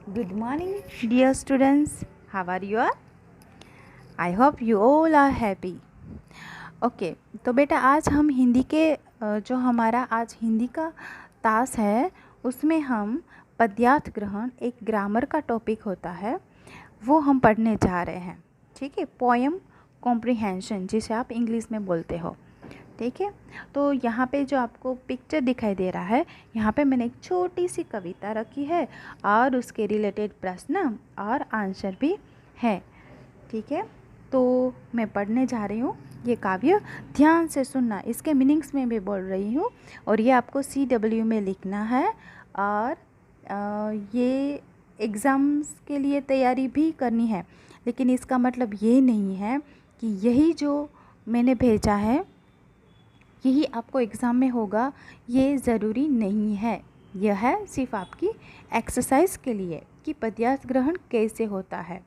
Good morning, dear students. How are you all? I hope you all are happy. Okay तो बेटा आज हम हिंदी के जो हमारा आज हिंदी का तास है उसमें हम पद्यार्थ ग्रहण एक ग्रामर का टॉपिक होता है वो हम पढ़ने जा रहे हैं। ठीक है, पोएम कॉम्प्रिहेंशन जिसे आप इंग्लिश में बोलते हो। ठीक है, तो यहाँ पे जो आपको पिक्चर दिखाई दे रहा है यहाँ पे मैंने एक छोटी सी कविता रखी है और उसके रिलेटेड प्रश्न और आंसर भी है। ठीक है, तो मैं पढ़ने जा रही हूँ। ये काव्य ध्यान से सुनना, इसके मीनिंग्स में भी बोल रही हूँ और ये आपको CW में लिखना है और ये एग्ज़ाम्स के लिए तैयारी भी करनी है। लेकिन इसका मतलब ये नहीं है कि यही जो मैंने भेजा है यही आपको एग्ज़ाम में होगा, ये ज़रूरी नहीं है। यह है सिर्फ आपकी एक्सरसाइज के लिए कि पद्यार्थ ग्रहण कैसे होता है।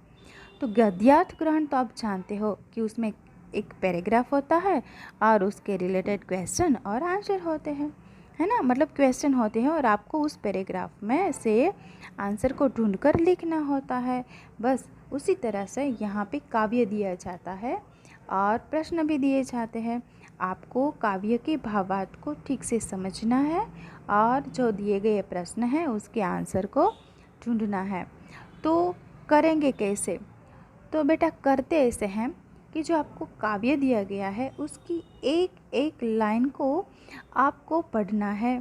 तो गद्यार्थ ग्रहण तो आप जानते हो कि उसमें एक पैराग्राफ होता है और उसके रिलेटेड क्वेश्चन और आंसर होते हैं, है ना। मतलब क्वेश्चन होते हैं और आपको उस पैराग्राफ में से आंसर को ढूंढकर लिखना होता है। बस उसी तरह से यहाँ पे काव्य दिया जाता है और प्रश्न भी दिए जाते हैं। आपको काव्य के भावार्थ को ठीक से समझना है और जो दिए गए प्रश्न हैं उसके आंसर को ढूंढना है। तो करेंगे कैसे? तो बेटा करते ऐसे हैं कि जो आपको काव्य दिया गया है उसकी एक एक लाइन को आपको पढ़ना है।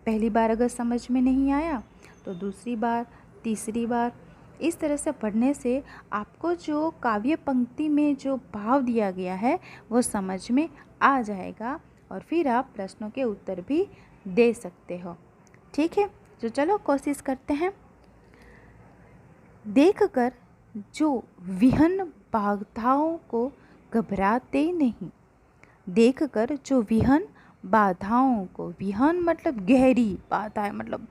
पहली बार अगर समझ में नहीं आया तो दूसरी बार, तीसरी बार, इस तरह से पढ़ने से आपको जो काव्य पंक्ति में जो भाव दिया गया है वो समझ में आ जाएगा और फिर आप प्रश्नों के उत्तर भी दे सकते हो। ठीक है, तो चलो कोशिश करते हैं। देखकर जो विहन बाधाओं को घबराते नहीं, देखकर जो विहन बाधाओं को, विहन मतलब गहरी, बाधा है मतलब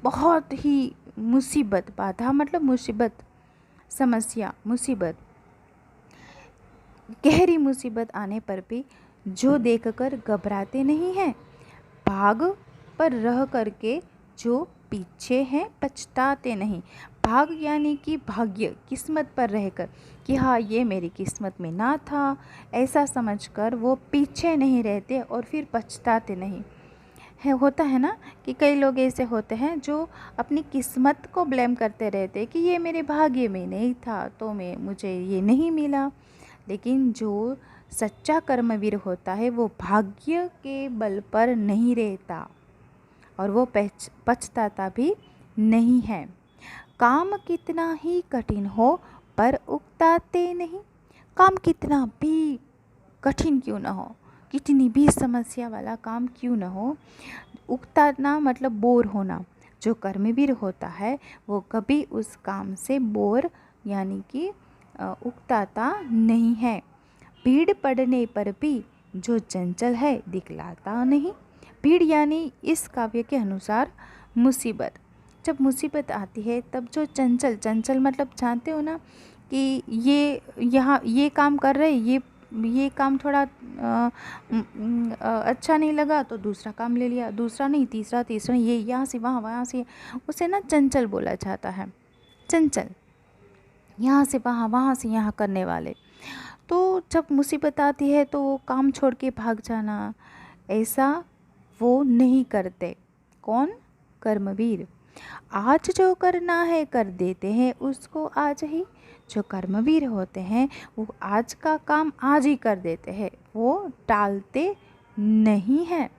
बहुत ही मुसीबत, बाधा मतलब मुसीबत, समस्या, मुसीबत, गहरी मुसीबत आने पर भी जो देखकर घबराते नहीं हैं, भाग पर रह करके जो पीछे हैं पछताते नहीं। भाग यानी कि भाग्य, किस्मत पर रहकर कि हाँ ये मेरी किस्मत में ना था, ऐसा समझकर वो पीछे नहीं रहते और फिर पछताते नहीं है। होता है ना कि कई लोग ऐसे होते हैं जो अपनी किस्मत को ब्लेम करते रहते कि ये मेरे भाग्य में नहीं था तो मुझे ये नहीं मिला। लेकिन जो सच्चा कर्मवीर होता है वो भाग्य के बल पर नहीं रहता और वो पछताता भी नहीं है। काम कितना ही कठिन हो पर उकताते नहीं। काम कितना भी कठिन क्यों ना हो, कितनी भी समस्या वाला काम क्यों ना हो, उकताना मतलब बोर होना। जो कर्मवीर होता है वो कभी उस काम से बोर यानी कि उकताता नहीं है। भीड़ पड़ने पर भी जो चंचल है दिखलाता नहीं। भीड़ यानी इस काव्य के अनुसार मुसीबत, जब मुसीबत आती है तब जो चंचल, चंचल मतलब जानते हो ना कि ये यहाँ ये काम कर रहे, ये काम थोड़ा अच्छा नहीं लगा तो दूसरा काम ले लिया, दूसरा नहीं तीसरा, तीसरा ये यहाँ से वहाँ, वहाँ से, उसे ना चंचल बोला जाता है। चंचल, यहाँ से वहाँ, वहाँ से यहाँ करने वाले। तो जब मुसीबत आती है तो वो काम छोड़ के भाग जाना, ऐसा वो नहीं करते। कौन? कर्मवीर। आज जो करना है कर देते हैं उसको आज ही। जो कर्मवीर होते हैं वो आज का काम आज ही कर देते हैं, वो टालते नहीं हैं।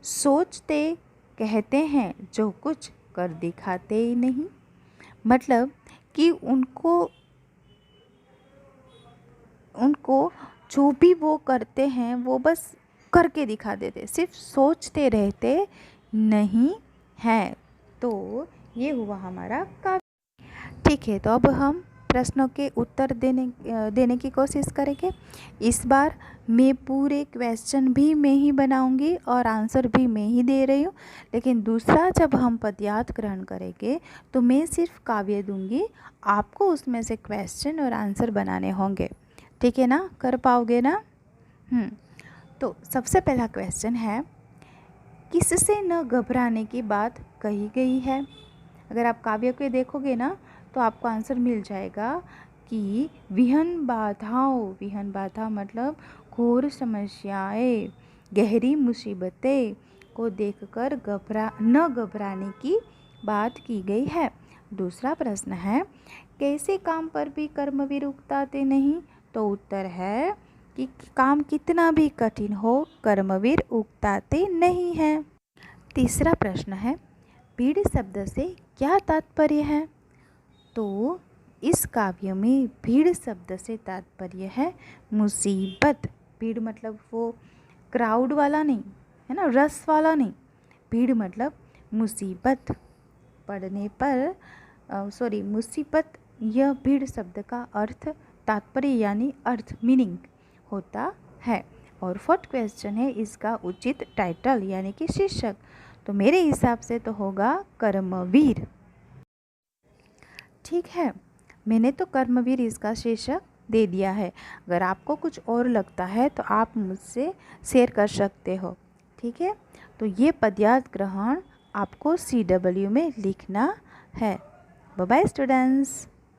सोचते कहते हैं जो कुछ कर दिखाते नहीं। मतलब कि उनको जो भी वो करते हैं वो बस करके दिखा देते, सिर्फ सोचते रहते नहीं हैं। तो ये हुआ हमारा काव्य। ठीक है, तो अब हम प्रश्नों के उत्तर देने की कोशिश करेंगे। इस बार मैं पूरे क्वेश्चन भी मैं ही बनाऊंगी और आंसर भी मैं ही दे रही हूँ। लेकिन दूसरा जब हम पद्यार्थ ग्रहण करेंगे तो मैं सिर्फ काव्य दूंगी, आपको उसमें से क्वेश्चन और आंसर बनाने होंगे। ठीक है ना, कर पाओगे ना? तो सबसे पहला क्वेश्चन है, किससे न घबराने की बात कही गई है? अगर आप काव्य को देखोगे ना तो आपको आंसर मिल जाएगा कि विहन बाधा मतलब घोर समस्याएं, गहरी मुसीबतें को देखकर न घबराने की बात की गई है। दूसरा प्रश्न है, कैसे काम पर भी कर्मवीर उकताते नहीं? तो उत्तर है कि काम कितना भी कठिन हो कर्मवीर उकताते नहीं हैं। तीसरा प्रश्न है, भीड़ शब्द से क्या तात्पर्य है? तो इस काव्य में भीड़ शब्द से तात्पर्य है मुसीबत। भीड़ मतलब वो क्राउड वाला नहीं है ना, रस वाला नहीं। भीड़ मतलब मुसीबत पड़ने पर मुसीबत, यह भीड़ शब्द का अर्थ तात्पर्य यानी अर्थ मीनिंग होता है। और फोर्थ क्वेश्चन है, इसका उचित टाइटल यानी कि शीर्षक। तो मेरे हिसाब से तो होगा कर्मवीर। ठीक है, मैंने तो कर्मवीर इसका शीर्षक दे दिया है। अगर आपको कुछ और लगता है तो आप मुझसे शेयर कर सकते हो। ठीक है, तो ये पद्यार्थ ग्रहण आपको CW में लिखना है। Bye bye students.